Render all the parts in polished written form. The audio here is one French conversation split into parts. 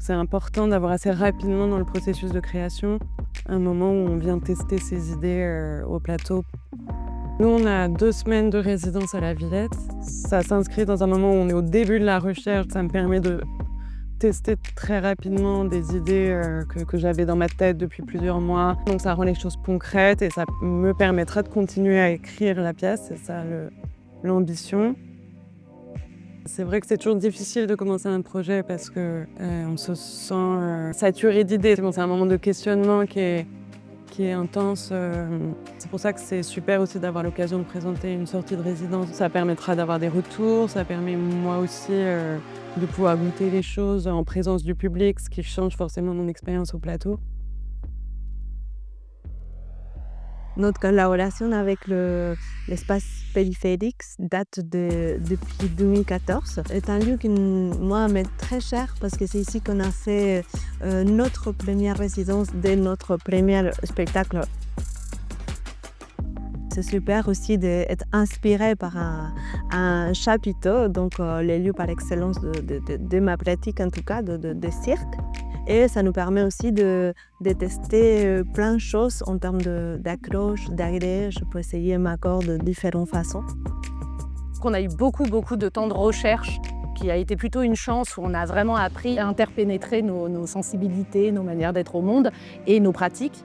c'est important d'avoir assez rapidement dans le processus de création un moment où on vient tester ses idées au plateau. Nous, on a 2 semaines de résidence à la Villette. Ça s'inscrit dans un moment où on est au début de la recherche. Ça me permet de tester très rapidement des idées que j'avais dans ma tête depuis plusieurs mois. Donc ça rend les choses concrètes et ça me permettra de continuer à écrire la pièce. C'est ça l'ambition. C'est vrai que c'est toujours difficile de commencer un projet parce qu'on se sent saturé d'idées. C'est un moment de questionnement qui est intense. C'est pour ça que c'est super aussi d'avoir l'occasion de présenter une sortie de résidence. Ça permettra d'avoir des retours, ça permet moi aussi de pouvoir goûter les choses en présence du public, ce qui change forcément mon expérience au plateau. Notre collaboration avec l'espace périphérique date depuis 2014. C'est un lieu qui, moi, m'est très cher parce que c'est ici qu'on a fait notre première résidence de notre premier spectacle. C'est super aussi d'être inspiré par un chapiteau, donc les lieux par excellence de ma pratique, en tout cas, de cirque. Et ça nous permet aussi de tester plein de choses en termes d'accroche, d'arrêt. Je peux essayer ma corde de différentes façons. On a eu beaucoup de temps de recherche, qui a été plutôt une chance où on a vraiment appris à interpénétrer nos sensibilités, nos manières d'être au monde et nos pratiques.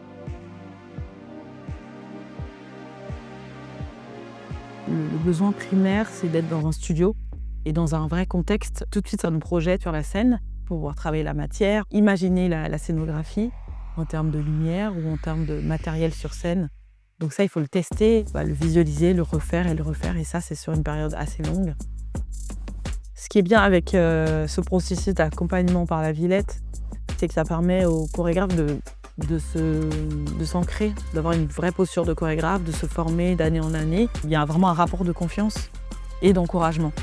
Le besoin primaire, c'est d'être dans un studio et dans un vrai contexte. Tout de suite, ça nous projette sur la scène pour pouvoir travailler la matière, imaginer la scénographie en termes de lumière ou en termes de matériel sur scène. Donc ça, il faut le tester, le visualiser, le refaire. Et ça, c'est sur une période assez longue. Ce qui est bien avec ce processus d'accompagnement par la Villette, c'est que ça permet aux chorégraphes de s'ancrer, d'avoir une vraie posture de chorégraphe, de se former d'année en année. Il y a vraiment un rapport de confiance et d'encouragement.